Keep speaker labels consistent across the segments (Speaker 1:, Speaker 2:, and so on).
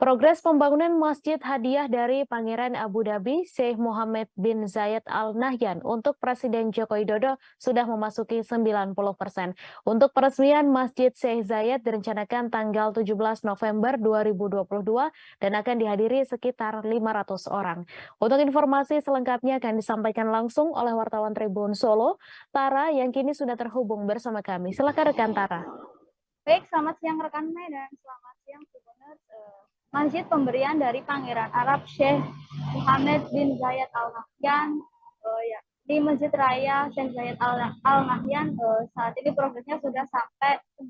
Speaker 1: Progres pembangunan Masjid Hadiah dari Pangeran Abu Dhabi, Sheikh Mohammed bin Zayed Al Nahyan untuk Presiden Joko Widodo sudah memasuki 90%. Untuk peresmian Masjid Sheikh Zayed direncanakan tanggal 17 November 2022 dan akan dihadiri sekitar 500 orang. Untuk informasi selengkapnya akan disampaikan langsung oleh wartawan Tribun Solo, Tara yang kini sudah terhubung bersama kami. Silakan rekan Tara.
Speaker 2: Baik, selamat siang rekan Mei dan selamat siang Tribuners. Masjid pemberian dari Pangeran Arab Sheikh Mohammed bin Zayed Al Nahyan di Masjid Raya Sheikh Zayed Al Nahyan saat ini progresnya sudah sampai 90%,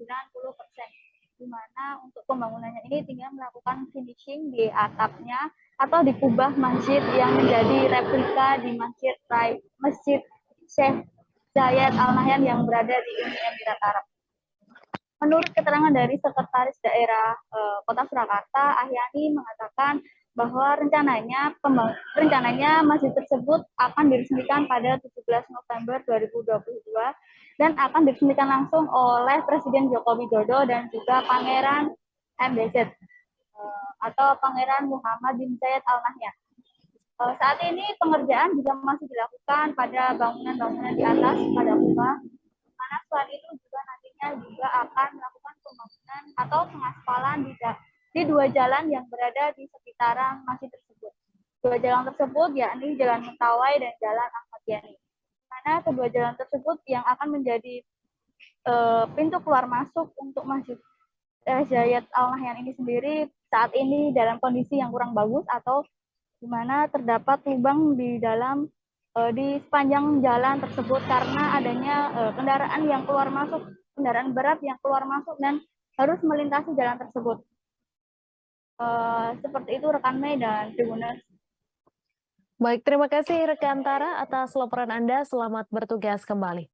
Speaker 2: di mana untuk pembangunannya ini tinggal melakukan finishing di atapnya atau dikubah masjid yang menjadi replika di Masjid Sheikh Zayed Al Nahyan yang berada di Uni Emirat Arab. Menurut keterangan dari Sekretaris Daerah Kota Surakarta, Ahyani mengatakan bahwa rencananya masjid tersebut akan diresmikan pada 17 November 2022 dan akan diresmikan langsung oleh Presiden Joko Widodo dan juga Pangeran MBZ atau Pangeran Muhammad bin Zayed Al Nahyan. Saat ini pengerjaan juga masih dilakukan pada bangunan-bangunan di atas pada rumah. Mana selain itu juga nantinya juga akan melakukan pembangunan atau pengaspalan di dua jalan yang berada di sekitaran masjid tersebut. Dua jalan tersebut yakni Jalan Mentawai dan Jalan Ahmad Yani. Mana kedua jalan tersebut yang akan menjadi pintu keluar masuk untuk Masjid Zayed Al Nahyan ini sendiri saat ini dalam kondisi yang kurang bagus atau di mana terdapat lubang di dalam di sepanjang jalan tersebut karena adanya kendaraan yang keluar masuk, kendaraan berat yang keluar masuk dan harus melintasi jalan tersebut. Seperti itu rekan Mei dan Tribuners.
Speaker 1: Baik, terima kasih rekan Tara atas laporan Anda. Selamat bertugas kembali.